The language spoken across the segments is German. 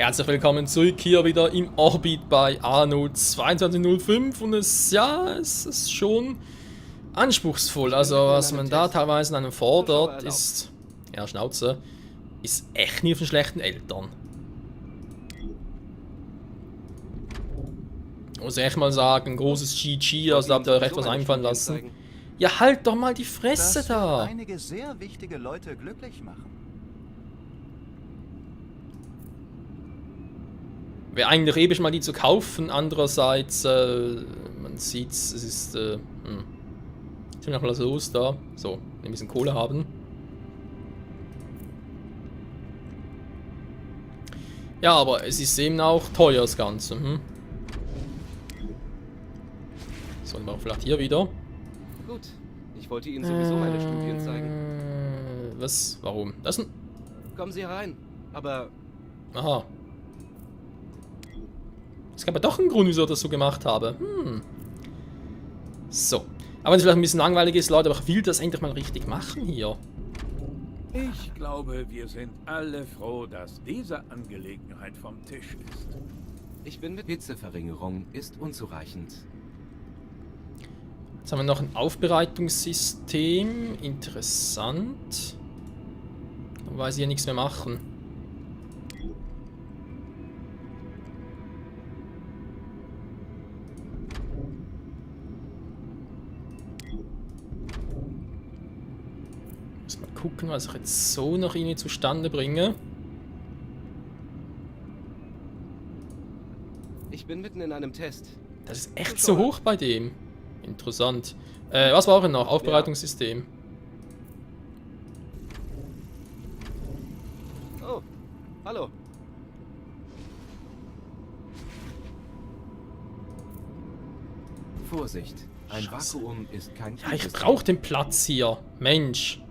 Herzlich willkommen zurück hier wieder im Orbit bei Anno 2205 und es ist schon anspruchsvoll. Also was man da teilweise an einem fordert, ist, ja Schnauze, ist echt nie von schlechten Eltern. Muss ich echt mal sagen, großes GG, also da habt ihr euch echt was einfallen lassen. Ja, halt doch mal die Fresse da! Einige sehr wichtige Leute glücklich machen. Wäre eigentlich ewig mal die zu kaufen, andererseits, man sieht's, es ist, Jetzt sind wir noch mal los da. So, ein bisschen Kohle haben. Ja, aber es ist eben auch teuer, das Ganze. So, dann machen wir vielleicht hier wieder. Gut, ich wollte Ihnen sowieso meine Studien zeigen. Was? Warum? Das ist ein... Kommen Sie herein, aber... Aha. Es gab ja doch einen Grund, wieso ich das so gemacht habe. So. Aber wenn es vielleicht ein bisschen langweilig ist, Leute, aber ich will das endlich mal richtig machen hier. Ich glaube, wir sind alle froh, dass diese Angelegenheit vom Tisch ist. Ich bin mit Hitzeverringerung ist unzureichend. Jetzt haben wir noch ein Aufbereitungssystem. Interessant. Da weiß ich ja nichts mehr machen. Muss mal gucken, was ich jetzt so noch irgendwie zustande bringe. Ich bin mitten in einem Test. Das ist echt so hoch bei dem. Interessant. Was war denn noch? Aufbereitungssystem. Oh, hallo. Vorsicht, ein Scheiße. Vakuum ist kein Ja, ich Kühlsystem. brauche den Platz hier. Mensch.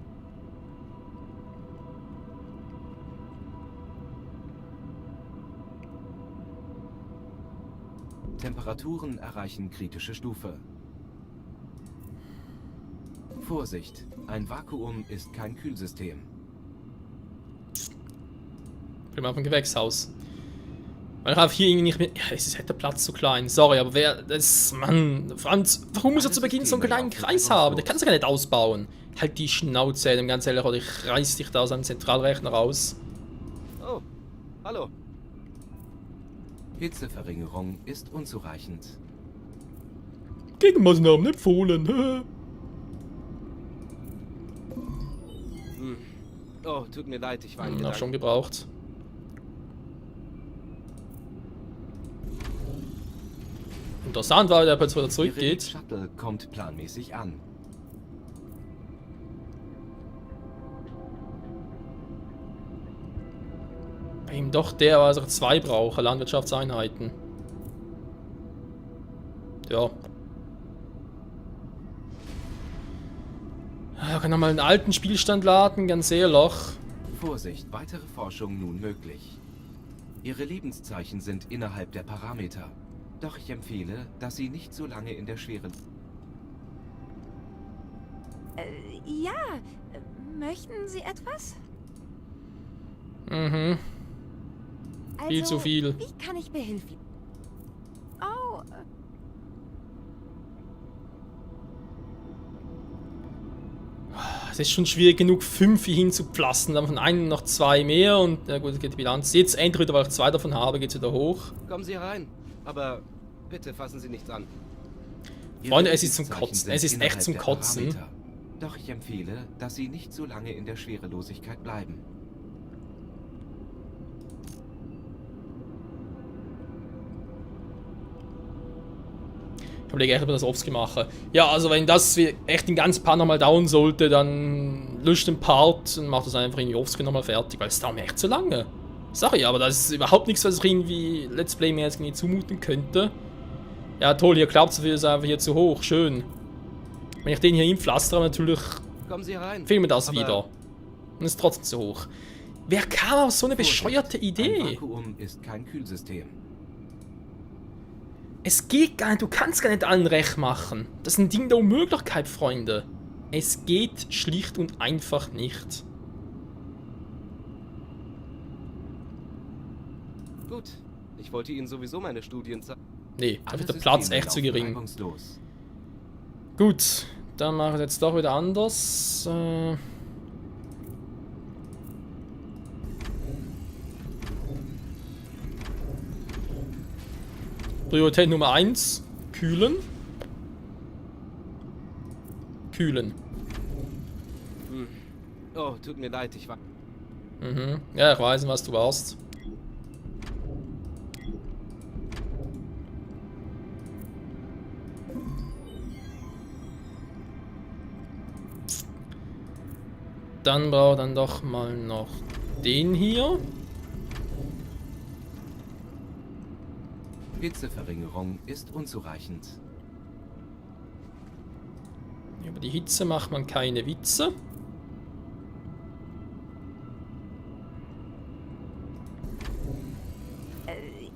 Temperaturen erreichen kritische Stufe. Vorsicht, ein Vakuum ist kein Kühlsystem. Ich will mal auf ein Gewächshaus. Weil ich habe hier irgendwie nicht mehr... Ja, es ist halt der Platz zu klein. Sorry, aber wer... Das... Mann... Franz, warum muss er zu Beginn so einen kleinen Kreis haben? Der kann es ja gar nicht ausbauen. Halt die Schnauze, dem ganz ehrlich, oder ich reiß dich da aus einem Zentralrechner raus. Oh, hallo. Hitzeverringerung ist unzureichend. Gegenmaßnahmen empfohlen. Oh, tut mir leid, ich war in Auch Gedanken. schon gebraucht. Interessant war, der jetzt wieder Ihre zurückgeht. Shuttle kommt planmäßig an. Bei ihm doch der, was ich 2 brauche, Landwirtschaftseinheiten. Ja. Ja, kann nochmal einen alten Spielstand laden, ganz ehrlich. Vorsicht, weitere Forschung nun möglich. Ihre Lebenszeichen sind innerhalb der Parameter. Doch ich empfehle, dass Sie nicht so lange in der Schwere... Ja, möchten Sie etwas? Mhm. Viel Also, zu viel. Wie kann ich behilflich? Oh, Es ist schon schwierig genug, 5 hier hinzupflastern. Dann von einem noch 2 mehr und na gut, geht die Bilanz. Jetzt endlich wieder, weil ich 2 davon habe, geht es wieder hoch. Kommen Sie herein, aber bitte fassen Sie nichts an. Freunde, Ihre es ist zum Lebenszeichen Kotzen. sind Es ist echt innerhalb zum der Kotzen. Parameter. Doch ich empfehle, dass Sie nicht so lange in der Schwerelosigkeit bleiben. Ich überlege echt, ob ich das Obst mache. Ja, also wenn das echt den ganzen Part nochmal dauern sollte, dann löscht den Part und macht das einfach irgendwie Obst nochmal fertig, weil es dauert mir echt zu lange. Sorry, aber das ist überhaupt nichts, was ich irgendwie Let's Play mir jetzt irgendwie zumuten könnte. Ja toll, hier klappt es, ist einfach hier zu hoch, schön. Wenn ich den hier hinpflastere, natürlich Kommen Sie herein. fehlt mir das aber wieder. Und ist trotzdem zu hoch. Wer kam auf so eine Vorsicht, bescheuerte Ein Idee? Vakuum ist kein Kühlsystem. Es geht gar nicht, du kannst gar nicht allen recht machen. Das ist ein Ding der Unmöglichkeit, Freunde. Es geht schlicht und einfach nicht. Gut, ich wollte Ihnen sowieso meine Studien zeigen. Nee, da Alle wird der Platz Systeme echt zu laufen gering. reibungslos. Gut, dann mache ich es jetzt doch wieder anders. Priorität Nummer 1, kühlen. Kühlen. Oh, tut mir leid, ich war... Mhm. Ja, ich weiß, was du warst. Dann brauche ich dann doch mal noch den hier. Hitzeverringerung ist unzureichend. Über die Hitze macht man keine Witze.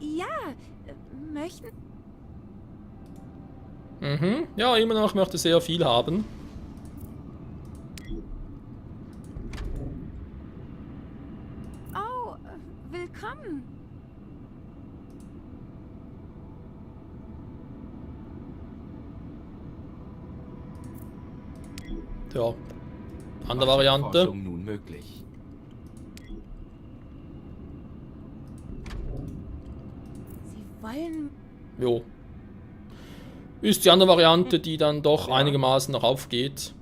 Ja, möchten... Mhm. Ja, immer noch möchte sehr viel haben. Oh, willkommen. Ja. Andere Weitere Variante. Forschung nun möglich. Sie wollen... Jo. Ist die andere Variante, die dann doch einigermaßen noch aufgeht.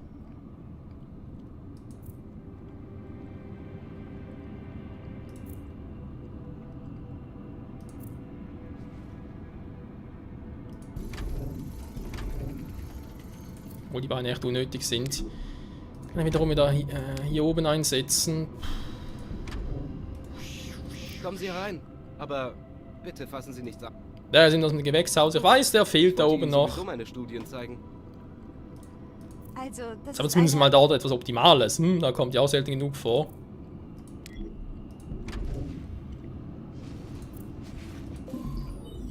Wo die beiden echt unnötig sind. Kann ich wiederum wieder hier oben einsetzen. Kommen Sie rein, aber bitte fassen Sie nichts ab. Da sind aus dem Gewächshaus. Ich weiß, der fehlt da Ich wollte oben Ihnen noch. sowieso meine Studien zeigen. Also, das Ist aber ist zumindest eine- mal dort etwas Optimales. Da kommt ja auch selten genug vor.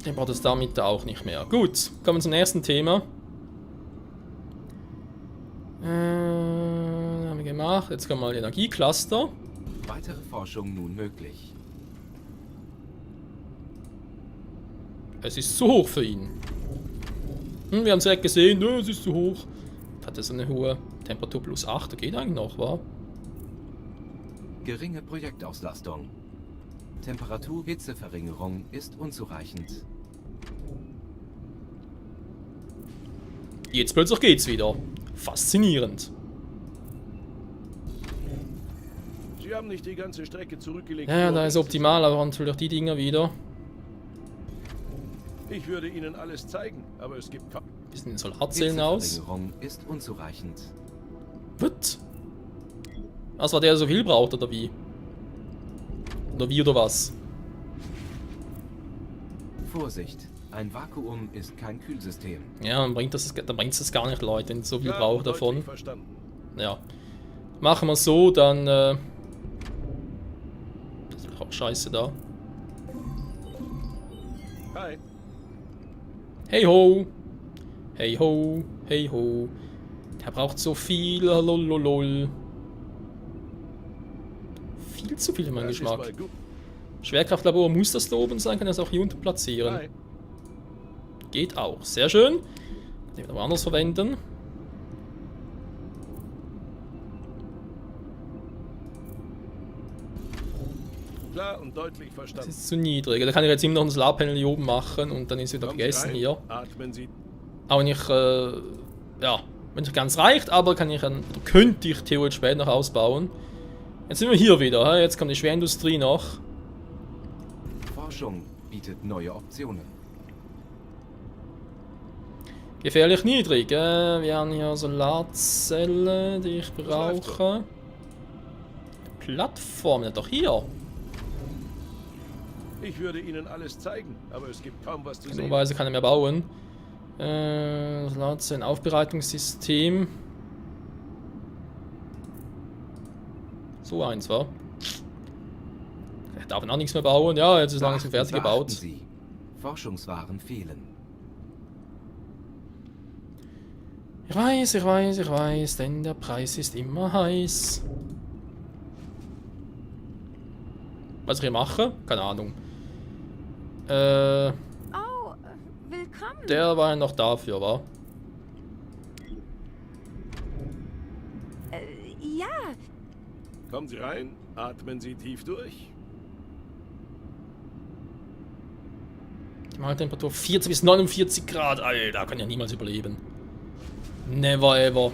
Den braucht es damit auch nicht mehr. Gut, kommen wir zum nächsten Thema. Haben wir gemacht. Jetzt kommen mal Energiecluster. Weitere Forschung nun möglich. Es ist zu hoch für ihn. Wir haben es direkt gesehen. Nö, es ist zu hoch. Hat er so eine hohe Temperatur plus 8? Geht eigentlich noch, wa? Geringe Projektauslastung. Temperatur-Hitzeverringerung ist unzureichend. Jetzt plötzlich geht's wieder. Faszinierend. Sie haben nicht die ganze Strecke zurückgelegt. Ja, nur da ist wenigstens- optimal, aber natürlich die Dinger wieder. Ich würde Ihnen alles zeigen, aber es gibt kaum... Wie sehen die Solarzellen aus? Hitzeverringerung ist unzureichend. Was? Was war der so viel braucht, oder wie? Oder wie oder was? Vorsicht, ein Vakuum ist kein Kühlsystem. Ja, dann bringt das gar nicht, Leute, wenn so viel Klar braucht und davon. deutlich verstanden. Ja. Machen wir so, dann. Das ist auch scheiße da. Hi. Hey ho! Hey ho! Hey ho! Der braucht so viel, lololol. Viel zu viel für meinen Das ist Geschmack. mal gut. Schwerkraftlabor muss das da oben sein, kann das auch hier unten platzieren. Hi. Geht auch. Sehr schön. Kann ich wieder woanders verwenden. Klar und deutlich Das verstanden. ist zu niedrig. Da kann ich jetzt immer noch ein Solarpanel hier oben machen und dann ist wieder Kommen Sie gegessen rein, hier. Atmen Sie. Auch nicht, ja, wenn nicht ganz reicht, aber kann ich dann, oder könnte ich theoretisch später noch ausbauen. Jetzt sind wir hier wieder, jetzt kommt die Schwerindustrie noch. Forschung bietet neue Optionen. Gefährlich niedrig, wir haben hier Solarzelle, die ich läuft brauche. Plattform, ja doch hier. Ich würde Ihnen alles zeigen, aber es gibt kaum was zu sehen. Weise kann er mehr bauen. Solarzellen, Aufbereitungssystem. So eins, war. Er darf auch nichts mehr bauen. Ja, jetzt ist langsam fertig Beachten gebaut. Sie. Forschungswaren fehlen. Ich weiß, denn der Preis ist immer heiß. Was ich hier mache? Keine Ahnung. Oh, willkommen. Der war ja noch dafür, wa? Ja, Kommen Sie rein, atmen Sie tief durch. Die Mahltemperatur 40 bis 49 Grad. Alter, kann ja niemals überleben. Never ever.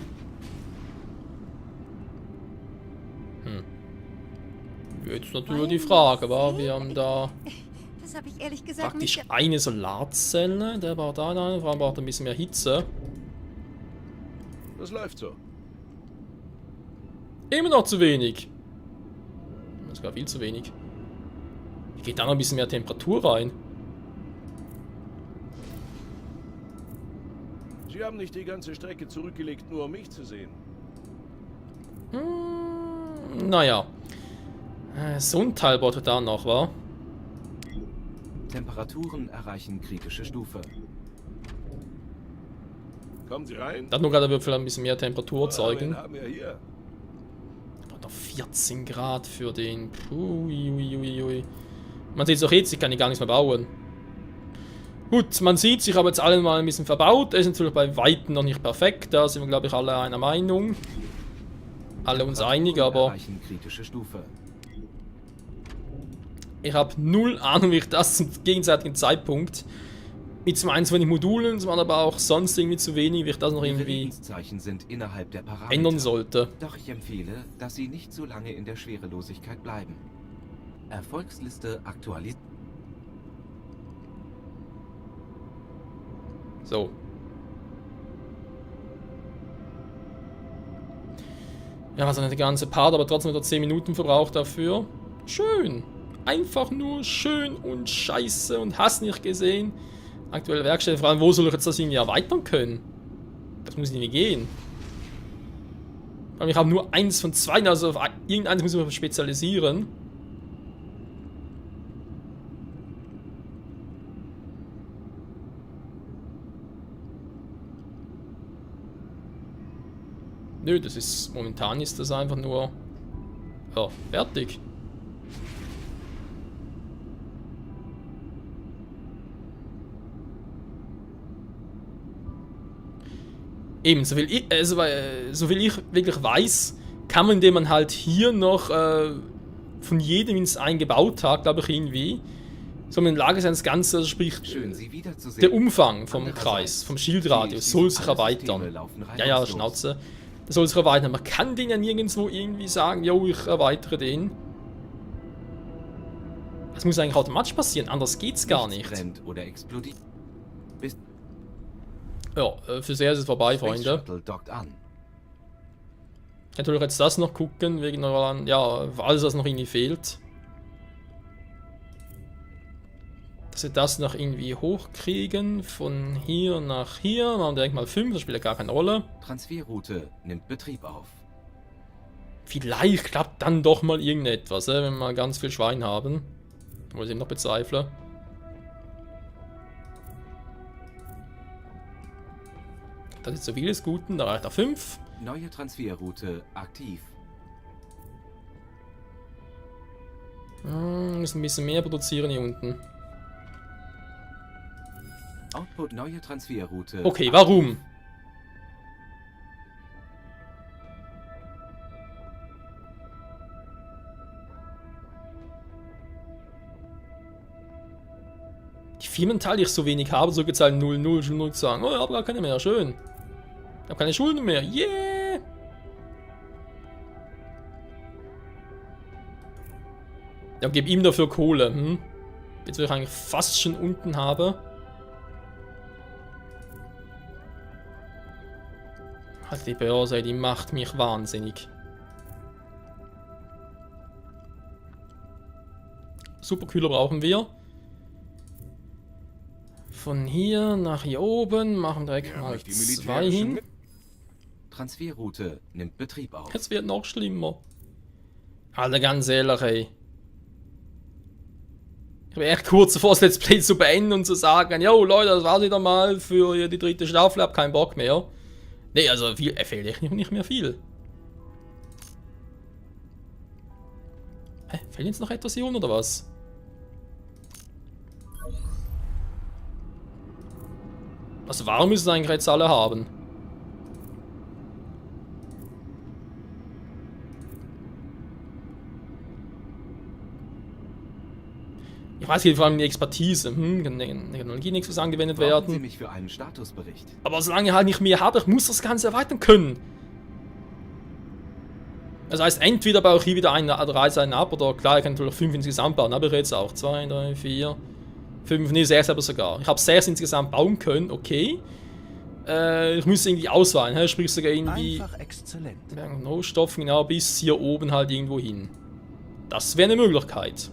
Jetzt natürlich die Frage, wa? Wir haben da das habe ich ehrlich gesagt praktisch nicht. eine Solarzelle. Der braucht da eine, vor allem braucht er ein bisschen mehr Hitze. Das läuft so. Immer noch zu wenig. Sogar viel zu wenig. Wie geht da noch ein bisschen mehr Temperatur rein? Sie haben nicht die ganze Strecke zurückgelegt, nur um mich zu sehen. Naja. So ein Teil braucht er da noch, wa? Temperaturen erreichen kritische Stufe. Kommen Sie rein. Da hat nur gerade wird vielleicht ein bisschen mehr Temperatur erzeugen. Wen haben wir hier? Braucht noch 14 Grad für den. Ui. Man sieht es auch jetzt, ich kann hier gar nichts mehr bauen. Gut, man sieht, ich habe jetzt alle mal ein bisschen verbaut. Er ist natürlich bei Weitem noch nicht perfekt. Da sind wir, glaube ich, alle einer Meinung. Alle uns einig, aber Erreichen kritische Stufe. ich habe null Ahnung, wie ich das zum gegenseitigen Zeitpunkt mit zum einen zu wenig Modulen, zum anderen aber auch sonst irgendwie zu wenig, wie ich das noch Ihre irgendwie Lebenszeichen sind innerhalb der Parameter. ändern sollte. Doch ich empfehle, dass Sie nicht so lange in der Schwerelosigkeit bleiben. Erfolgsliste aktualisiert. So. Ja, also nicht der ganze Part, aber trotzdem wieder 10 Minuten verbraucht dafür. Schön. Einfach nur schön und scheiße und hast nicht gesehen. Aktuelle Werkstätte, vor allem, wo soll ich jetzt das irgendwie erweitern können? Das muss nicht gehen. Weil ich habe nur eins von zwei, also auf irgendeins muss ich mich spezialisieren. Nö, das ist, momentan ist das einfach nur, ja, fertig. Eben, so viel ich wirklich weiß, kann man, indem man halt hier noch von jedem ins eingebaut hat, glaube ich irgendwie, so in der Lage sein, das Ganze, also sprich, Schön, Sie wiederzusehen. der Umfang vom Andererseits, Kreis, vom Schildradius, soll sich alle erweitern. Systeme laufen Ja, ja, reibungslos. Schnauze. Das soll sich erweitern. Man kann den ja nirgendwo irgendwie sagen, yo, ich erweitere den. Das muss eigentlich automatisch passieren, anders geht's gar Nichts nicht. brennt oder explodiert. Bis Ja, für sehr ist es vorbei, Space Freunde. Shuttle dockt an. Ich kann natürlich jetzt das noch gucken, wegen der, ja, alles was noch irgendwie fehlt. Dass wir das noch irgendwie hochkriegen, von hier nach hier, machen wir direkt mal 5, das spielt ja gar keine Rolle. Transferroute nimmt Betrieb auf. Vielleicht klappt dann doch mal irgendetwas, wenn wir mal ganz viel Schwein haben. Obwohl ich eben noch bezweifle. Das ist so vieles Guten, da reicht er 5. Neue Transferroute aktiv. Müssen ein bisschen mehr produzieren hier unten. Output neue Transferroute. Okay, warum? Die Firmenteile, die ich so wenig habe, so gezahlt 0,0, schon nur sagen, oh, ich habe gar keine mehr, schön. Ich habe keine Schulden mehr, yeah! Ja, und gebe ihm dafür Kohle, Jetzt, wo ich eigentlich fast schon unten habe. Halt die Börse, die macht mich wahnsinnig. Superkühler brauchen wir. Von hier nach hier oben machen wir direkt mal 2 hin. Transferroute nimmt Betrieb auf. Es wird noch schlimmer. Alter, ganz ehrlich, ey. Ich bin echt kurz davor, das Let's Play zu beenden und zu sagen, yo Leute, das war's wieder mal für die 3. Staffel, hab keinen Bock mehr. Ne, also viel, fehlt echt nicht mehr viel. Hä, fehlt jetzt noch etwas hier unten oder was? Also warum müssen eigentlich jetzt alle haben? Ich weiß nicht, vor allem die Expertise. Kann Technologie nichts was angewendet Brauchen Sie werden. mich für einen Statusbericht? Aber solange ich halt nicht mehr habe, ich muss das Ganze erweitern können. Das heißt, entweder baue ich hier wieder eine Reise ab, oder klar, ich kann natürlich 5 insgesamt bauen, aber ich jetzt auch 2, 3, 4, 5, nee, 6 aber sogar. Ich habe 6 insgesamt bauen können, okay. Ich muss irgendwie auswählen, sprich sogar irgendwie Einfach exzellent. Rohstoffen genau bis hier oben halt irgendwo hin. Das wäre eine Möglichkeit.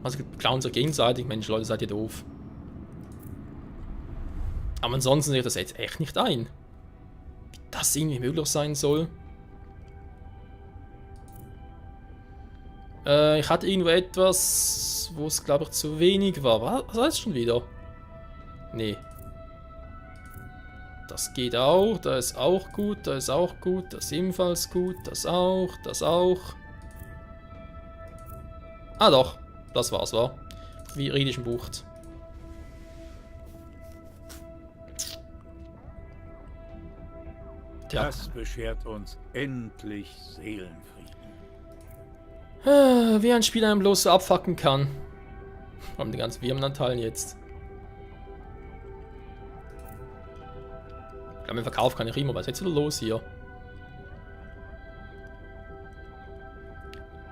Also klauen sich gegenseitig, Mensch, Leute, seid ihr doof. Aber ansonsten sehe ich das jetzt echt nicht ein. Wie das irgendwie möglich sein soll. Ich hatte irgendwo etwas, wo es glaube ich zu wenig war. Was heißt schon wieder? Nee. Das geht auch, da ist auch gut, da ist auch gut, das ist ebenfalls gut, das auch, das auch. Ah doch, das war's, war. Wie Riedischen Bucht. Tja. Das beschert uns endlich Seelenfrieden. Wie ein Spiel einen bloß so abfacken kann. Vor allem die ganzen Firmenanteilen jetzt. Ich glaube, im Verkauf kann ich immer. Was ist jetzt wieder los hier?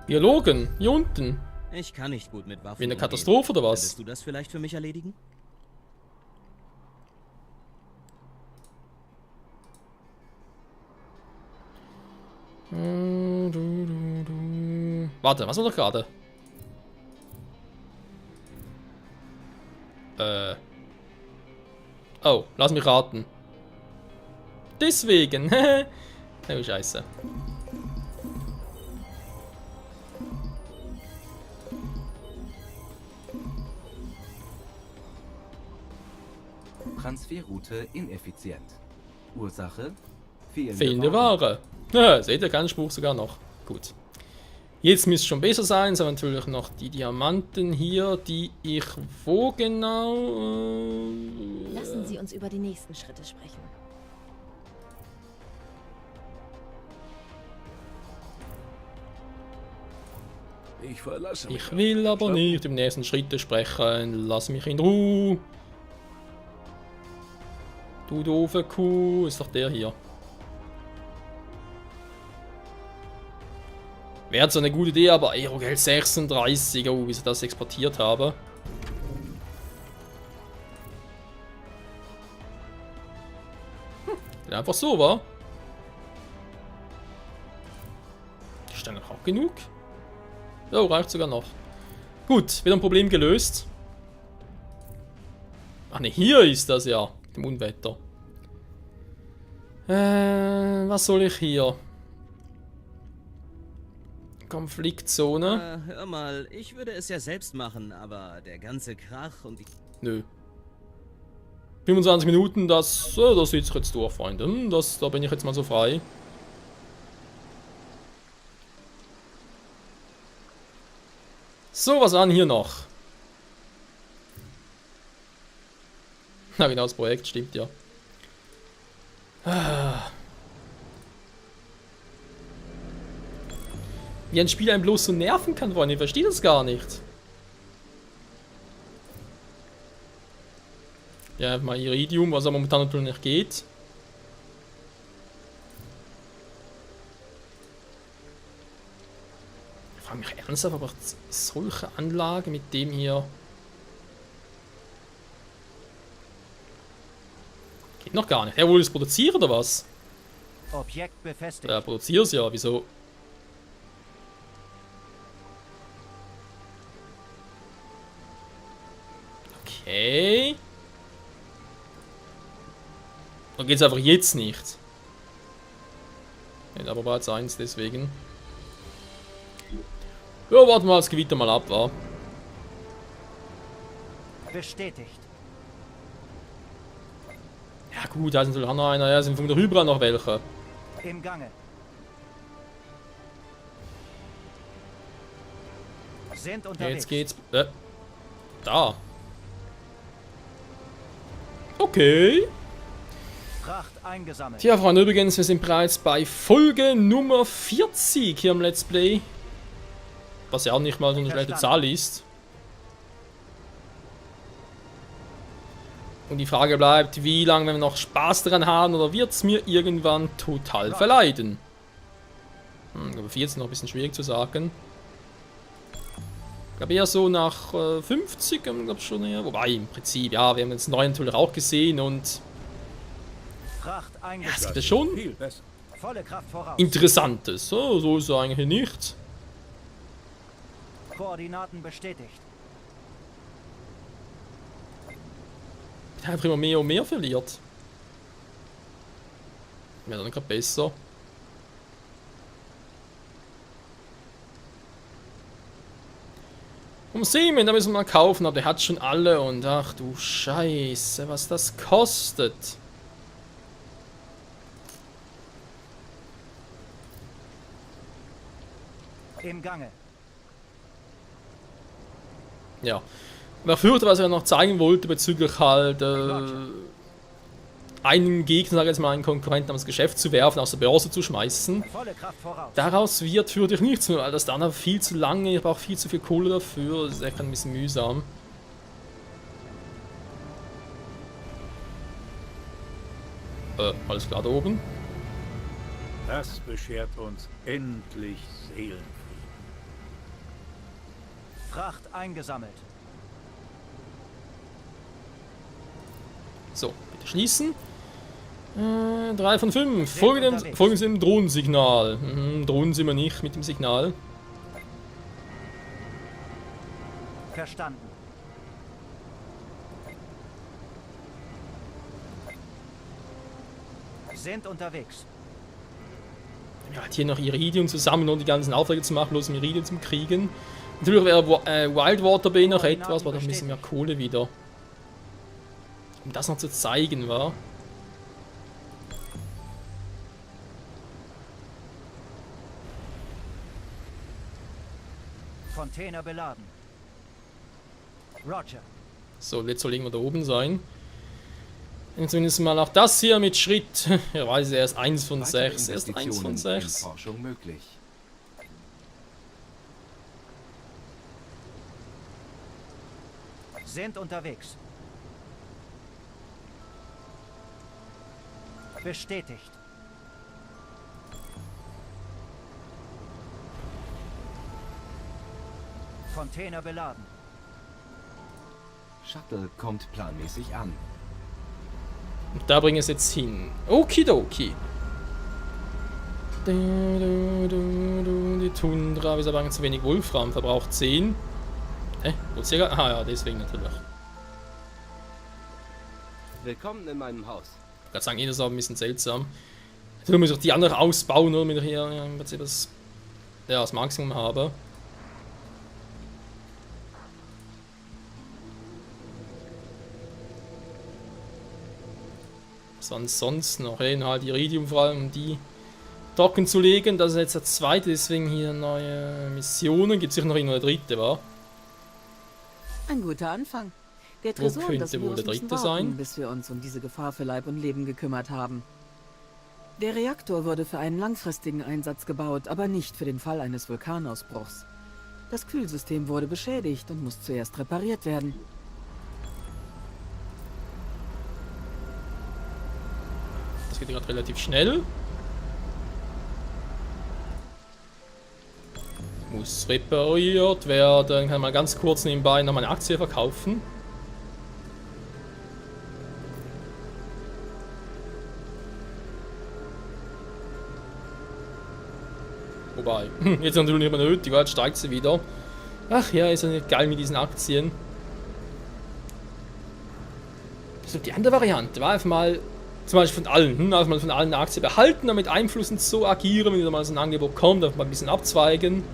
Biologen, hier unten. Ich kann nicht gut mit Waffen Wie eine umgehen. Katastrophe oder was? Könntest du das vielleicht für mich erledigen? Warte, was war doch gerade? Oh, lass mich raten. Deswegen. Oh, Scheiße. Transferroute ineffizient. Ursache? Fehlende Ware. Ja, seht ihr, keinen Spruch sogar noch. Gut. Jetzt müsste es schon besser sein. Es haben natürlich noch die Diamanten hier, die ich wo genau... Lassen Sie uns über die nächsten Schritte sprechen. Ich verlasse mich. Ich will aber nicht im nächsten Schritte sprechen. Lass mich in Ruhe. Du doofe Kuh. Ist doch der hier. Wäre so eine gute Idee, aber Aerogeld 36. Oh, wie sie das exportiert haben. Einfach so, wa? Ist dann auch genug? Oh, reicht sogar noch. Gut, wieder ein Problem gelöst. Ach ne, hier ist das ja. Im Unwetter. Was soll ich hier? Konfliktzone. Hör mal, ich würde es ja selbst machen, aber der ganze Krach und die... Nö. 25 Minuten, das sitzt jetzt durch, Freunde. Da bin ich jetzt mal so frei. So, was an hier noch? Na genau, das Projekt stimmt ja. Wie ein Spiel einen bloß so nerven kann, Freunde, ich verstehe das gar nicht. Ja, mal Iridium, was aber momentan natürlich nicht geht. Ich frage mich ernsthaft, aber solche Anlage mit dem hier... Geht noch gar nicht. Er will es produzieren oder was? Objekt befestigt. Ja, produziert es ja, wieso? Okay. Dann geht es einfach jetzt nicht. Ja, aber bereits 1, deswegen. Ja, warten wir das Gewitter mal ab, wa? Bestätigt. Ja gut, da ist natürlich auch noch einer. Ja, sind von der Hybra noch welche. Im Gange. Sind Ja, unterwegs. jetzt geht's. Da. Okay. Fracht eingesammelt. Tja, Freunde, übrigens, wir sind bereits bei Folge Nummer 40 hier im Let's Play. Was ja auch nicht mal so eine schlechte Zahl ist. Und die Frage bleibt, wie lange wir noch Spaß daran haben oder wird es mir irgendwann total verleiden? Aber 14 noch ein bisschen schwierig zu sagen. Ich glaube eher so nach 50, glaube schon eher. Wobei, im Prinzip, ja, wir haben jetzt einen neuen Tool auch gesehen und Fracht es eingesammelt. gibt ja schon Viel besser. Volle Kraft voraus. Interessantes. So ist es eigentlich nicht. Koordinaten bestätigt. Der einfach immer mehr und mehr verliert. Ja, dann gerade besser. Um Semen, da müssen wir mal kaufen, aber der hat schon alle und ach du Scheiße, was das kostet. Im Gange. Ja. Aber ich fürchte, was er noch zeigen wollte bezüglich halt einen Gegner, sag ich jetzt mal, einen Konkurrenten ans Geschäft zu werfen, aus der Börse zu schmeißen. Volle Kraft voraus. Daraus wird für dich nichts mehr, weil das dann viel zu lange, ich brauche viel zu viel Kohle dafür, das ist echt ein bisschen mühsam. Alles klar da oben. Das beschert uns endlich Seelenfrieden. Fracht eingesammelt. So, bitte schließen. 3 von 5. Folgen Sie dem Drohnensignal. Drohnen sind wir nicht mit dem Signal. Verstanden. Sind unterwegs. Ja, hier noch Iridium zusammen und die ganzen Aufträge zu machen, bloß um Iridium zu kriegen. Natürlich wäre Wildwater Bay noch etwas, war doch ein bisschen mehr Kohle wieder. Um das noch zu zeigen, war. Container beladen. Roger. So, jetzt soll irgendwo da oben sein. Und zumindest mal auch das hier mit Schritt. Ja, weiß er ist 1 von Weitere 6. Er ist 1 von Investitionen in 6. Forschung möglich. Sind unterwegs. Bestätigt. Container beladen. Shuttle kommt planmäßig an. Und da bringen wir es jetzt hin. Okidoki. Die Tundra, wieso aber zu wenig Wolfram? Verbraucht 10. Ah ja, deswegen natürlich. Willkommen in meinem Haus. Ich kann sagen, das ist auch ein bisschen seltsam. Jetzt muss ich die andere ausbauen, nur damit ich hier das Maximum habe. Was war denn sonst noch? Halt Iridium vor allem, um die trocken zu legen. Das ist jetzt der zweite, deswegen hier neue Missionen. Gibt es sicher noch irgendwo eine dritte, wa? Ein guter Anfang. Der Wo Tresor und könnte das wohl Virus der müssen dritte warten, sein? bis wir uns um diese Gefahr für Leib und Leben gekümmert haben. Der Reaktor wurde für einen langfristigen Einsatz gebaut, aber nicht für den Fall eines Vulkanausbruchs. Das Kühlsystem wurde beschädigt und muss zuerst repariert werden. Das geht gerade relativ schnell. Muss repariert werden. Kann mal ganz kurz nebenbei noch meine Aktie verkaufen. Wobei, jetzt natürlich nicht mehr nötig, weil jetzt steigt sie wieder. Ach ja, ist ja nicht geil mit diesen Aktien. Also die andere Variante war einfach mal, zum Beispiel von allen, einfach mal von allen Aktien behalten, damit einflussend so agieren, wenn wieder mal so ein Angebot kommt, einfach mal ein bisschen abzweigen.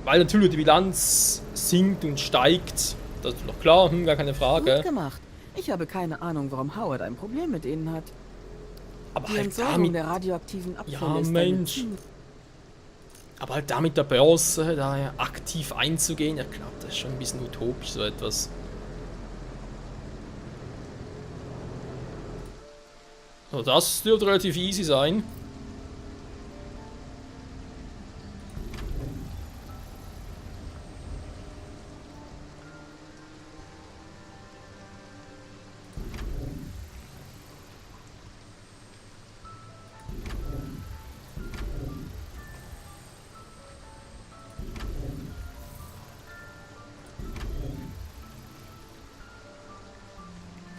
Weil natürlich die Bilanz sinkt und steigt. Das ist doch klar, gar keine Frage. Gut gemacht. Ich habe keine Ahnung, warum Howard ein Problem mit ihnen hat. Aber Die halt Entsorgung damit, der radioaktiven Abfälle ja ist Mensch. Aber halt da mit der Börse, da ja aktiv einzugehen, ja klar, das ist schon ein bisschen utopisch, so etwas. So, das dürfte relativ easy sein.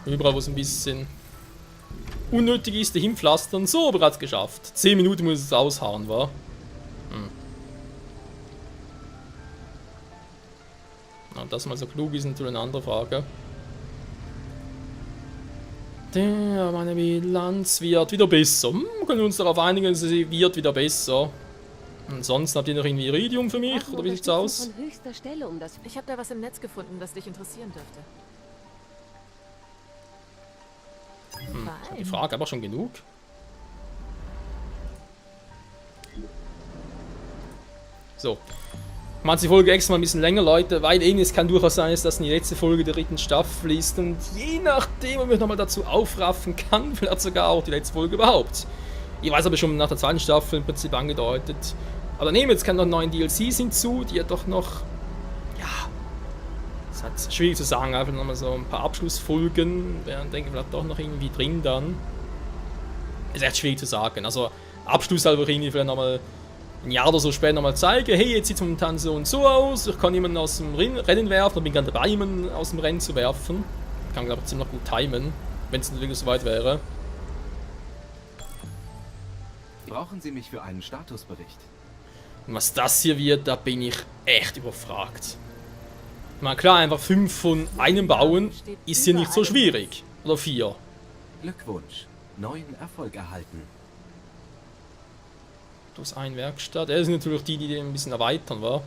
Überall, wo es ein bisschen unnötig ist, dahin pflastern. So, bereits geschafft. 10 Minuten muss es ausharren, wa? Ob das mal so klug ist, natürlich eine andere Frage. Der, meine Bilanz wird wieder besser. Können wir uns darauf einigen, sie wird wieder besser. Ansonsten habt ihr noch irgendwie Iridium für mich? Oder wie sieht's aus? Von höchster Stelle, um das Ich habe da was im Netz gefunden, das dich interessieren dürfte. Ich hab die Frage aber schon genug. So. Ich mache die Folge extra mal ein bisschen länger, Leute, weil eben es kann durchaus sein, dass das in die letzte Folge der 3. Staffel ist und je nachdem, ob ich nochmal dazu aufraffen kann, vielleicht sogar auch die letzte Folge überhaupt. Ich weiß aber schon nach der 2. Staffel im Prinzip angedeutet. Aber nehmen jetzt kann noch neuen DLCs hinzu, die ja doch noch, ja, das ist halt schwierig zu sagen, einfach nochmal so ein paar Abschlussfolgen, wären, denke ich, vielleicht doch noch irgendwie drin dann. Ist echt schwierig zu sagen, also Abschluss einfach irgendwie vielleicht nochmal ein Jahr oder so später nochmal zeigen, hey, jetzt sieht es momentan so und so aus, ich kann jemanden aus dem Rennen werfen, und bin gerade dabei, jemanden aus dem Rennen zu werfen. Kann, glaube ich, ziemlich gut timen, wenn es wirklich so weit wäre. Brauchen Sie mich für einen Statusbericht? Und was das hier wird, da bin ich echt überfragt. Mal klar, einfach 5 von einem bauen ist hier nicht so schwierig. Oder 4. Glückwunsch, neuen Erfolg erhalten. Das ein Werkstatt. Das sind natürlich die, die den ein bisschen erweitern, wa?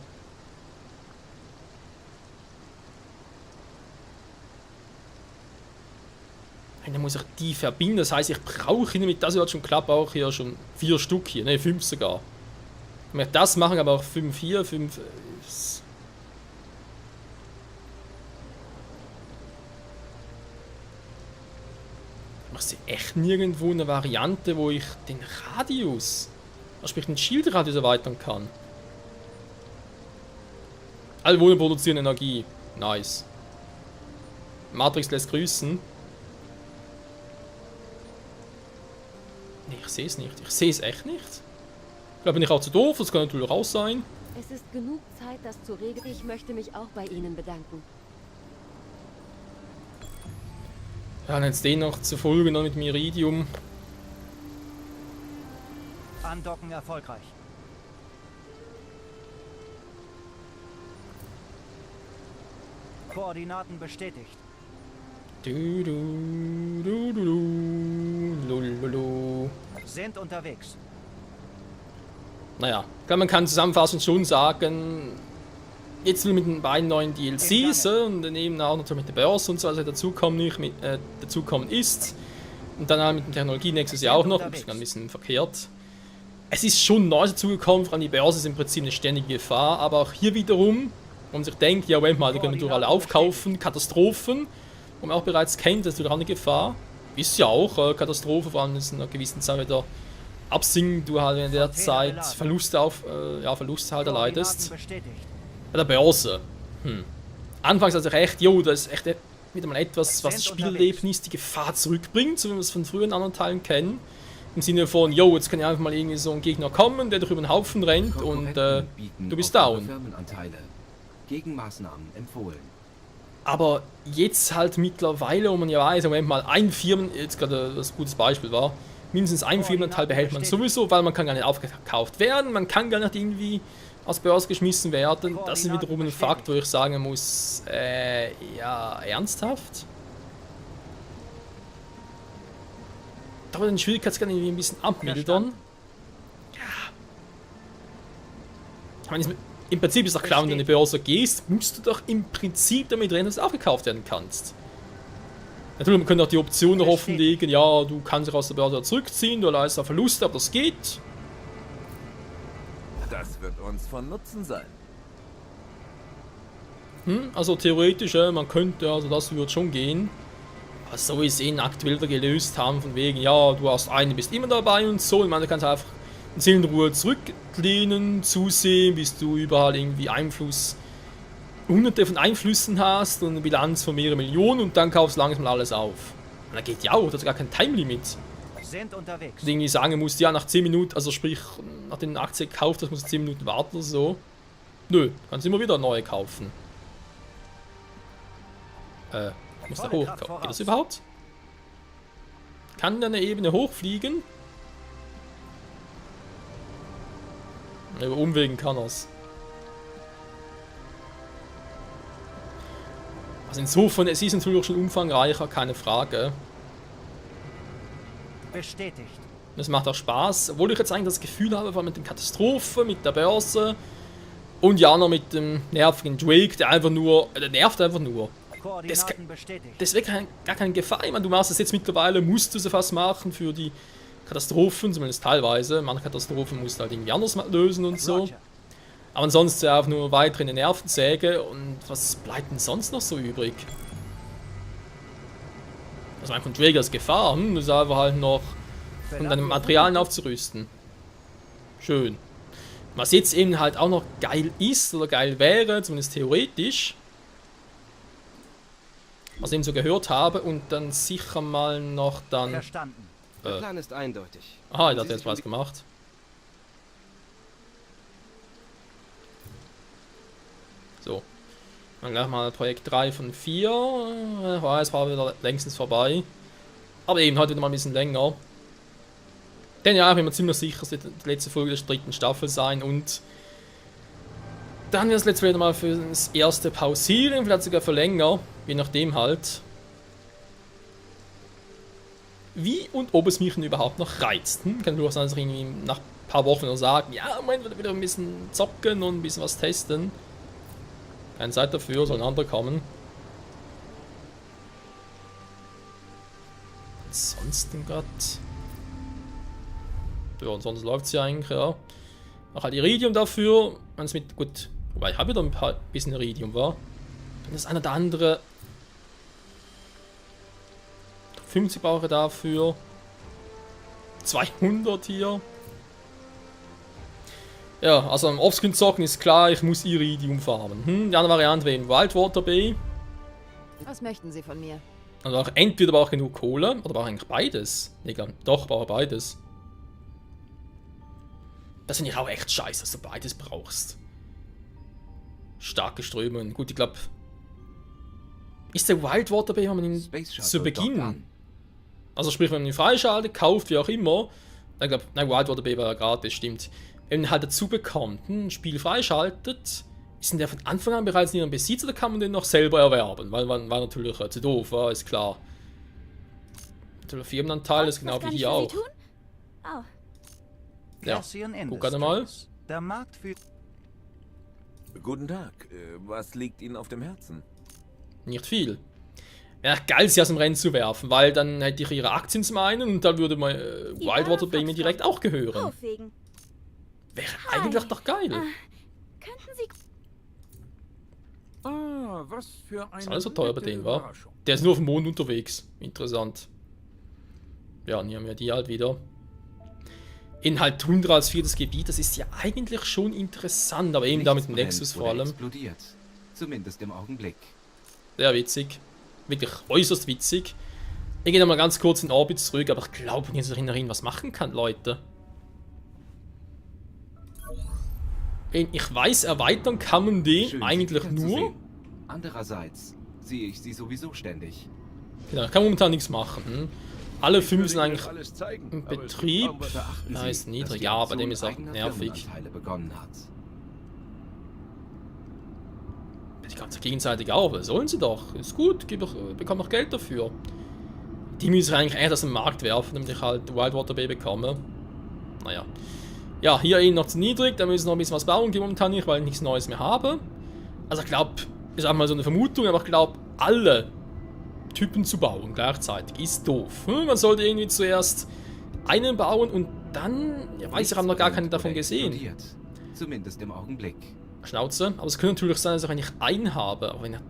Dann muss ich die verbinden. Das heißt, ich brauche, damit das jetzt schon klappt, auch hier schon 4 Stück hier. Ne, 5 sogar. Wenn wir das machen, aber auch 5 hier, 5. Ich sehe echt nirgendwo eine Variante, wo ich den Radius, sprich den Schildradius erweitern kann. Alle Wohnen produzieren Energie. Nice. Matrix lässt grüßen. Nee, ich sehe es nicht. Ich sehe es echt nicht. Ich glaube, bin ich auch zu doof. Das kann natürlich raus sein. Es ist genug Zeit, das zu regeln. Ich möchte mich auch bei Ihnen bedanken. Ja, und jetzt den noch zu folgen noch mit dem Iridium. Andocken erfolgreich. Koordinaten bestätigt. Du, du, du, du, du, lululu. Sind unterwegs. Naja, ich glaube, man kann zusammenfassend schon sagen, jetzt mit den beiden neuen DLCs und daneben auch natürlich mit der Börse und so, also dazukommen ist. Und dann halt mit der Technologie nächstes Jahr auch noch, das ist ein bisschen verkehrt. Es ist schon neu dazugekommen, vor allem die Börse ist im Prinzip eine ständige Gefahr, aber auch hier wiederum, wo man sich denkt, ja, Moment mal, die können natürlich alle aufkaufen, Katastrophen, wo man auch bereits kennt, das ist natürlich auch eine Gefahr. Ist ja auch Katastrophe, vor allem in einer gewissen Zeit wieder absinken, du halt in der Zeit Verluste halt erleidest. Bei der Börse. Anfangs also recht, jo, das ist echt wieder mal etwas, was das Spielerlebnis, die Gefahr zurückbringt, so wie wir es von früheren anderen Teilen kennen. Im Sinne von, jo, jetzt kann ja einfach mal irgendwie so ein Gegner kommen, der durch über den Haufen rennt und du bist down. Gegenmaßnahmen empfohlen. Aber jetzt halt mittlerweile, wo man ja weiß, Moment mal, ein Firmen, jetzt gerade das gutes Beispiel war, mindestens ein Firmenanteil behält man sowieso, weil man kann gar nicht aufgekauft werden, man kann gar nicht irgendwie aus Börse geschmissen werden. Das ist wiederum ein Fakt, wo ich sagen muss, ja, ernsthaft? Da wird den Schwierigkeitsgrad irgendwie ein bisschen abmildern. Ja. Ich meine, im Prinzip ist doch klar, wenn du in die Börse gehst, musst du doch im Prinzip damit rechnen, dass du aufgekauft werden kannst. Natürlich, man könnte auch die Option noch offenlegen, ja, du kannst dich aus der Börse zurückziehen, du leistest auch Verluste, aber das geht. Das wird uns von Nutzen sein. Also theoretisch, man könnte, also das würde schon gehen. Aber so wie sie ihn aktuell gelöst haben, von wegen, ja, du hast einen, bist immer dabei und so. Ich meine, du kannst einfach in Seelenruhe zurücklehnen, zusehen, bis du überall irgendwie hunderte von Einflüssen hast und eine Bilanz von mehreren Millionen und dann kaufst du langsam alles auf. Und da geht ja auch, das ist gar kein Time-Limit. Sind unterwegs. Du irgendwie sagen musst, ja, nach 10 Minuten, also sprich, nach den Aktien gekauft, das musst du 10 Minuten warten oder so. Nö, kannst immer wieder neue kaufen. Muss da hoch. Geht das überhaupt? Kann der eine Ebene hochfliegen? Über Umwegen kann er's. Also insofern, es ist natürlich schon umfangreicher, keine Frage. Bestätigt. Das macht auch Spaß, obwohl ich jetzt eigentlich das Gefühl habe, vor allem mit den Katastrophen, mit der Börse und ja noch mit dem nervigen Drake, der nervt einfach nur. Koordinaten bestätigt. Das ist gar keine Gefahr. Ich meine, du machst es jetzt mittlerweile, musst du es fast machen für die Katastrophen, zumindest teilweise. Manche Katastrophen musst du halt irgendwie anders lösen und so. Roger. Aber ansonsten ja auch nur weiter in die Nervensäge. Und was bleibt denn sonst noch so übrig? Also man kommt Drake als Gefahr, das ist einfach halt noch, um deine Materialien aufzurüsten. Schön. Was jetzt eben halt auch noch geil ist, oder geil wäre, zumindest theoretisch, was ich eben so gehört habe, und dann sicher mal noch dann... Verstanden. Der Plan ist eindeutig. Aha, ich hatte jetzt was gemacht. So. Dann gleich mal Projekt 3 von 4. Es war wieder längstens vorbei. Aber eben heute wieder mal ein bisschen länger. Denn ja, ich bin mir ziemlich sicher, es wird die letzte Folge der 3. Staffel sein und dann wird es letztes wieder mal für das erste pausieren, vielleicht sogar für länger, je nachdem halt. Wie und ob es mich denn überhaupt noch reizt. Kann durchaus sein, dass ich irgendwie nach ein paar Wochen noch sagen, ja, Moment, wird wieder ein bisschen zocken und ein bisschen was testen. Keine Zeit dafür, sollen andere kommen. Ansonsten Gott. Ja, ansonsten läuft es ja eigentlich, ja. Auch halt Iridium dafür. Wenn es mit. Gut, wobei ich habe wieder ein bisschen Iridium, war. Dann das eine oder andere. 50 brauche ich dafür. 200 hier. Ja, also am Offscreen zocken ist klar, ich muss Iridium farmen. Die andere Variante wäre eben Wildwater Bay. Was möchten Sie von mir? Also auch entweder brauche ich genug Kohle, oder brauche ich eigentlich beides? Egal, doch, brauche ich beides. Das finde ich auch echt scheiße, dass du beides brauchst. Starke Strömungen. Gut, ich glaube... Ist der Wildwater Bay, wenn man ihn zu Beginn... Also sprich, wenn man ihn freischaltet, kauft, wie auch immer... Ich glaube, nein, Wildwater Bay war ja gratis, stimmt. Wenn man halt dazu bekommt, ein Spiel freischaltet, ist denn der von Anfang an bereits in ihrem Besitz oder kann man den noch selber erwerben? Weil man war natürlich zu doof, war, ist klar. Der Firmenanteil ist genau wie hier auch. Oh. Ja, guck gerade mal. Der Markt für... Guten Tag. Was liegt Ihnen auf dem Herzen? Nicht viel. Wäre geil, sie aus dem Rennen zu werfen, weil dann hätte ich ihre Aktien zum einen und dann würde mein Wildwater Bay mir direkt auch gehören. Aufwegen. Wäre eigentlich doch geil. Könnten Sie... Was für eine Ist alles so teuer bei nette denen, war? Überraschung. Der ist nur auf dem Mond unterwegs. Interessant. Ja, und hier haben wir die halt wieder. Inhalt Tundra als viertes Gebiet, das ist ja eigentlich schon interessant, aber eben da mit dem Nexus vor allem. Explodiert. Zumindest im Augenblick. Sehr witzig. Wirklich äußerst witzig. Ich gehe nochmal ganz kurz in Orbit zurück, aber ich glaube, wenn ich jetzt was machen kann, Leute. Ich weiß, erweitern kann man den Schön, eigentlich Sie wieder zu nur. sehen. Andererseits sehe ich sie sowieso ständig. Genau, ich kann momentan nichts machen. Alle 5 sind eigentlich Alles zeigen, im aber es gibt Betrieb. kaum was. Beachten Ja, Sie, ist niedrig. dass die Ja, bei dem Aktion ist auch eigener nervig. Firmenanteile begonnen hat. Die ganze gegenseitig auch. Was sollen sie doch? Ist gut, bekomme noch Geld dafür. Die müssen eigentlich echt aus dem Markt werfen, damit ich halt Wildwater Bay bekomme. Naja. Ja, hier eben noch zu niedrig. Da müssen wir noch ein bisschen was bauen, die momentan nicht, weil ich nichts Neues mehr habe. Also ich glaube, ist auch mal so eine Vermutung, aber ich glaube, alle Typen zu bauen gleichzeitig ist doof. Man sollte irgendwie zuerst einen bauen und dann, ja, weiß ich, habe noch gar keinen davon gesehen. Zumindest im Augenblick. Schnauze. Aber es könnte natürlich sein, dass ich eigentlich einen habe. Aber wenn er...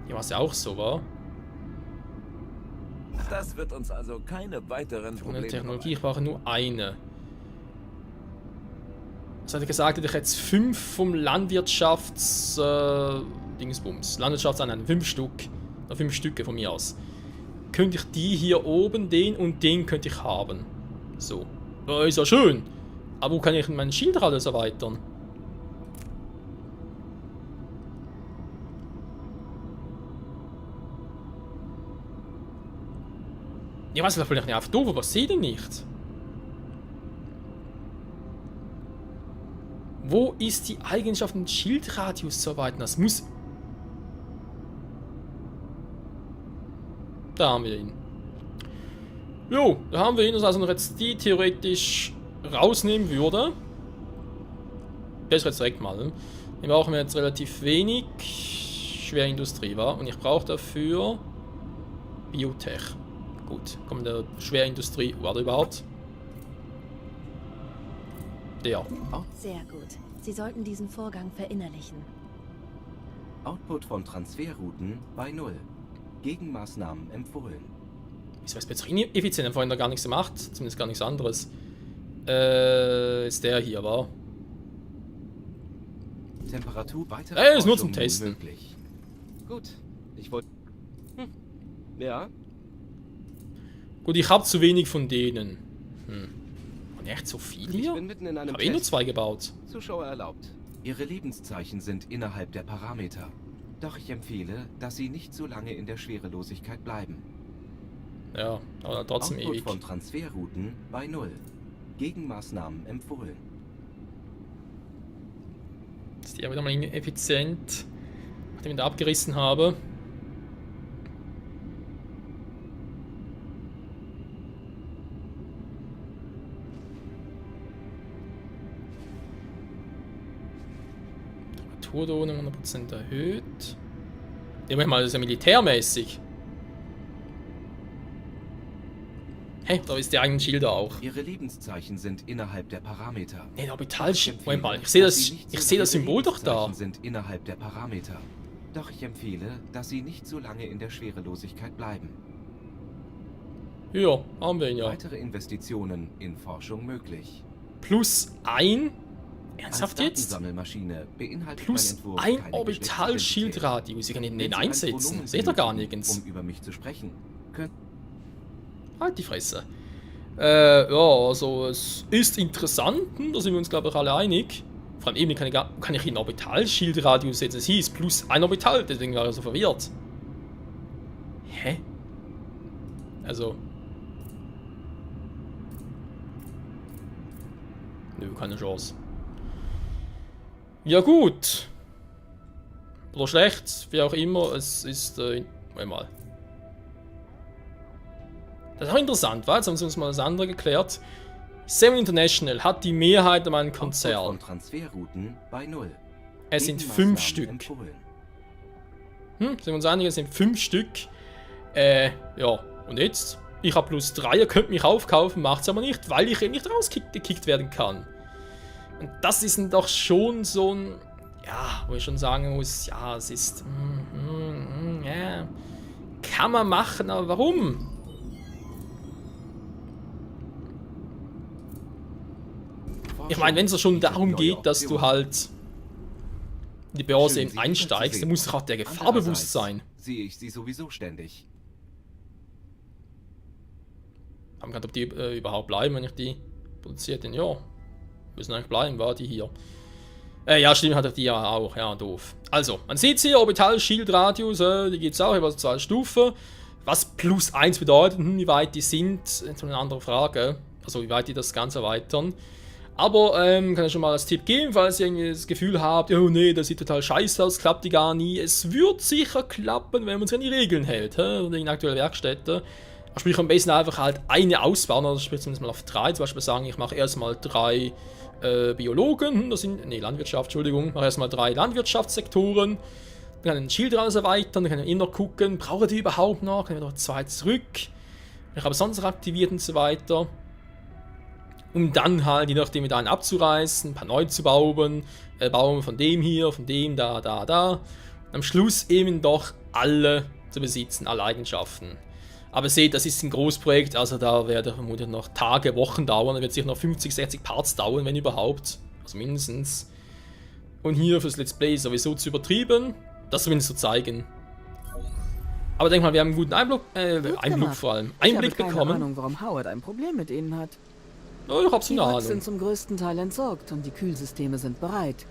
Ja, was ja auch so war. Das wird uns also keine weiteren Ohne Probleme Technologie, ich brauche nur eine. Was hat er gesagt? Hätte ich jetzt 5 vom Dingsbums. Landwirtschaftseinheiten, 5 Stück. Oder 5 Stücke von mir aus. Könnte ich die hier oben, den und den könnte ich haben. So. Ist ja schön. Aber wo kann ich meinen Schildradius erweitern? Ich weiß nicht, vielleicht nicht auf doof, aber sehe den nicht. Wo ist die Eigenschaft, den Schildradius zu erweitern? Das muss... Da haben wir ihn. Jo, da haben wir ihn. Das heißt, wenn ich jetzt die theoretisch rausnehmen würde. Das ist jetzt direkt mal. Ne? Wir brauchen jetzt relativ wenig Schwerindustrie, war. Und ich brauche dafür Biotech. Gut, kommt der Schwerindustrie. War der überhaupt? Der. Sehr gut. Sie sollten diesen Vorgang verinnerlichen. Output von Transferrouten bei 0. Gegenmaßnahmen empfohlen. Wieso ist plötzlich ineffizient? Wir haben vorhin da gar nichts gemacht. Zumindest gar nichts anderes. Ist der hier, war? Temperatur weiter. Ist nur zum Testen. Möglich. Gut, ich wollte... Ja? Gut, ich habe zu wenig von denen. Und echt so viel Ich hier? bin mitten in einem Ich habe eh nur Test. 2 gebaut. Zuschauer erlaubt. Ihre Lebenszeichen sind innerhalb der Parameter. Doch ich empfehle, dass Sie nicht so lange in der Schwerelosigkeit bleiben. Ja, aber trotzdem Output ewig. von Transferrouten bei 0. Gegenmaßnahmen empfohlen. Ist die ja wieder mal ineffizient. Nachdem ich da abgerissen habe. Temperaturdrohne 100% erhöht. Nehmen wir mal, das ist ja militärmäßig. Hey, da ist der eigene Schilder auch. Ihre Lebenszeichen sind innerhalb der Parameter. Ne, der Orbitalschild. Moment mal, ich sehe das Symbol doch da. Ihre Lebenszeichen sind innerhalb der Parameter. Doch ich empfehle, dass Sie nicht so lange in der Schwerelosigkeit bleiben. Ja, haben wir ihn ja. Weitere Investitionen in Forschung möglich. Plus ein. Ernsthaft Als jetzt? Datensammelmaschine beinhaltet Plus mein Entwurf ein keine Orbitalschildradius. Ich kann Wenn den Sie ein einsetzen. Pronomen Seht ihr gar benötigen, nirgends. Um über mich zu sprechen, können Halt die Fresse. Ja, also es ist interessant, da sind wir uns glaube ich alle einig. Vor allem eben kann ich einen Orbitalschildradius setzen. Es hieß plus ein Orbital, deswegen war er so verwirrt. Hä? Also. Nö, keine Chance. Ja gut. Oder schlecht, wie auch immer, es ist, mal. Das ist auch interessant, weil jetzt haben sie uns mal das andere geklärt. Seven International hat die Mehrheit an meinem Konzern. von Transferrouten bei 0. Es sind 5 Gegenmaßnahmen Stück. empfohlen. Sind wir uns einig, es sind 5 Stück. Ja, und jetzt? Ich habe plus 3, ihr könnt mich aufkaufen, macht's aber nicht, weil ich eben nicht rausgekickt werden kann. Und das ist dann doch schon so ein, ja, wo ich schon sagen muss, ja, es ist, ja, kann man machen, aber warum? Ich meine, wenn es schon darum geht, dass du halt in die Börse Schön, eben Sie einsteigst, wiederzusehen. dann muss doch auch der Gefahr bewusst sein. Sehe ich Sie sowieso ständig. Ich habe gerade, ob die überhaupt bleiben, wenn ich die produziert bin. Ja, müssen eigentlich bleiben, war die hier. Ja, stimmt, hatte die ja auch. Ja, doof. Also, man sieht hier, Orbital-Schildradius, die gibt es auch über 2 Stufen. Was plus 1 bedeutet, wie weit die sind, ist eine andere Frage. Also, wie weit die das Ganze erweitern. Aber, kann ich schon mal als Tipp geben, falls ihr irgendwie das Gefühl habt, oh nee, das sieht total scheiße aus, klappt die gar nie. Es wird sicher klappen, wenn man sich an die Regeln hält, in den aktuellen Werkstätten. Sprich, am besten einfach halt eine ausbauen, also sprich zumindest mal auf 3, zum Beispiel sagen, ich mache erstmal 3 Biologen, das sind, nee, Landwirtschaft, Entschuldigung, mache erstmal 3 Landwirtschaftssektoren, dann kann ich den Schildradius erweitern, dann kann ich immer gucken, brauche die überhaupt noch, kann ich noch 2 zurück, ich habe sonst noch aktiviert und so weiter. um dann halt, je nachdem, wieder einen abzureißen, ein paar neu zu bauen, bauen von dem hier, von dem, da. Und am Schluss eben doch alle zu besitzen, alle Eigenschaften. Aber seht, das ist ein Großprojekt, also da werde vermutlich noch Tage, Wochen dauern, da wird sicher noch 50, 60 Parts dauern, wenn überhaupt, also mindestens. Und hier fürs Let's Play sowieso zu übertrieben, das zumindest zu zeigen. Aber denk mal, wir haben einen guten Einblick vor allem. Einblick ich habe keine bekommen. Ahnung, warum Howard ein Problem mit ihnen hat. Oh, ich hab so Die eine Wracks Ahnung. sind zum größten Teil entsorgt und die Kühlsysteme sind bereit.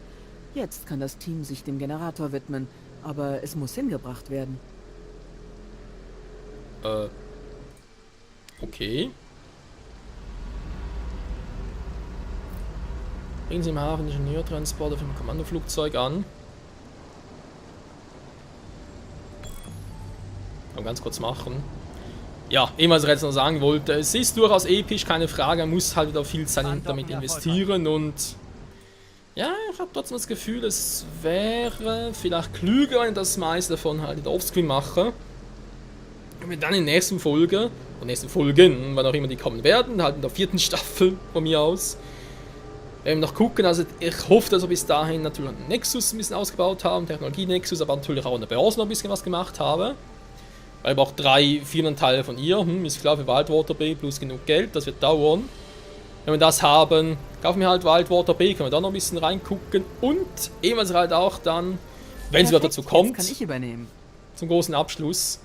Jetzt kann das Team sich dem Generator widmen, aber es muss hingebracht werden. Okay. Bringen Sie im Hafen Ingenieurtransporter für ein Kommandoflugzeug an. Kann ganz kurz machen. Ja, eben was ich jetzt noch sagen wollte. Es ist durchaus episch, keine Frage. Man muss halt wieder viel Zeit damit investieren und... Ja, ich habe trotzdem das Gefühl, es wäre vielleicht klüger, wenn ich das meiste davon halt wieder offscreen mache. Und wir dann in der nächsten Folge, oder nächsten Folgen, wann auch immer die kommen werden, halt in der 4. Staffel von mir aus, werden wir noch gucken. Also ich hoffe, dass wir bis dahin natürlich einen Nexus ein bisschen ausgebaut haben, Technologie-Nexus, aber natürlich auch an der Börse noch ein bisschen was gemacht habe. Weil wir auch 3 Teile von ihr, ist klar, für Wildwater Bay plus genug Geld, das wird dauern. Wenn wir das haben, kaufen wir halt Wildwater Bay, können wir da noch ein bisschen reingucken und ebenfalls halt auch dann, wenn es wieder dazu kommt, Jetzt kann ich übernehmen. zum großen Abschluss,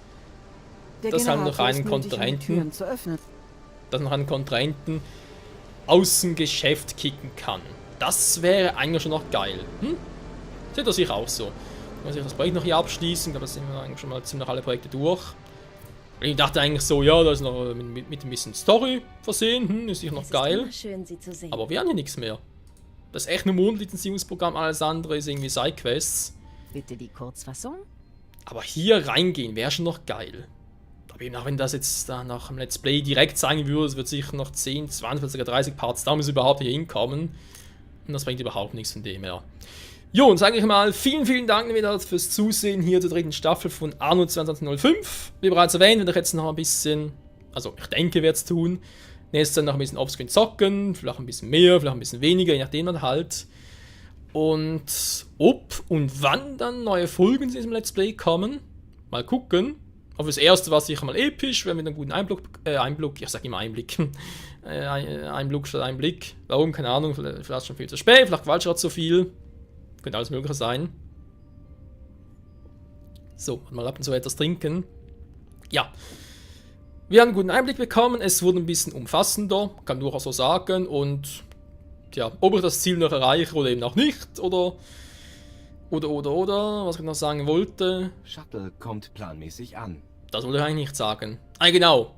dass halt noch einen Kontrahenten, aus dem Geschäft kicken kann. Das wäre eigentlich schon noch geil. Seht ihr sicher auch so. Muss ich das Projekt noch hier abschließen, ich glaube, da sind wir eigentlich schon mal ziemlich alle Projekte durch. Ich dachte eigentlich so, ja, das ist noch mit ein bisschen Story versehen, ist sicher noch geil. Schön, Sie zu sehen. Aber wir haben hier nichts mehr. Das ist echt ein Mondlizenzierungsprogramm, alles andere ist irgendwie Sidequests. Bitte die Kurzfassung? Aber hier reingehen wäre schon noch geil. Aber eben auch wenn das jetzt da nach dem Let's Play direkt sein würde, es wird sicher noch 10, 20, sogar 30 Parts dauern, bis wir überhaupt hier hinkommen. Und das bringt überhaupt nichts von dem her. Jo, und sage ich mal, vielen Dank wieder fürs Zusehen hier zur 3. Staffel von Anno 2205. Wie bereits erwähnt, werde ich jetzt noch ein bisschen, also ich denke, werde es tun, nächstes Jahr noch ein bisschen Offscreen zocken, vielleicht ein bisschen mehr, vielleicht ein bisschen weniger, je nachdem dann halt. Und ob und wann dann neue Folgen in diesem Let's Play kommen, mal gucken. Aber das erste war sicher mal episch, wenn wir einen guten Einblick, ich sag immer Einblick, Einblick statt Einblick. Warum? Keine Ahnung, vielleicht schon viel zu spät, vielleicht quatscht gerade zu viel. Könnte alles mögliche sein. So, mal ab und zu etwas trinken. Ja. Wir haben einen guten Einblick bekommen, es wurde ein bisschen umfassender, kann durchaus so sagen. Und ja, ob ich das Ziel noch erreiche oder eben auch nicht, oder, was ich noch sagen wollte. Shuttle kommt planmäßig an. Das wollte ich eigentlich nicht sagen. Ah, genau.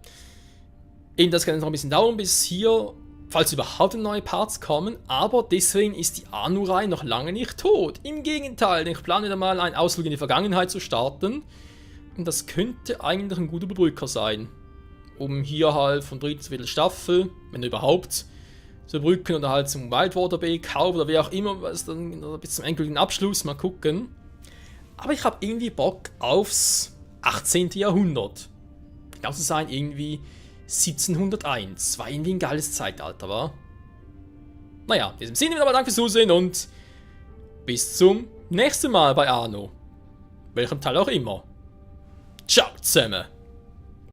Eben, das kann jetzt noch ein bisschen dauern, bis hier, falls überhaupt neue Parts kommen, aber deswegen ist die Anu-Reihe noch lange nicht tot. Im Gegenteil, ich plane wieder mal einen Ausflug in die Vergangenheit zu starten. Und das könnte eigentlich ein guter Überbrücker sein. Um hier halt von 3. zur 4. Staffel, wenn überhaupt, zu brücken oder halt zum Wildwater Bay kaufen oder wie auch immer, was dann bis zum endgültigen Abschluss, mal gucken. Aber ich habe irgendwie Bock aufs 18. Jahrhundert. Genau zu sein, irgendwie 1701. War irgendwie ein geiles Zeitalter, war? Naja, in diesem Sinne wieder mal danke fürs Zusehen und bis zum nächsten Mal bei Anno. Welchem Teil auch immer. Ciao zusammen.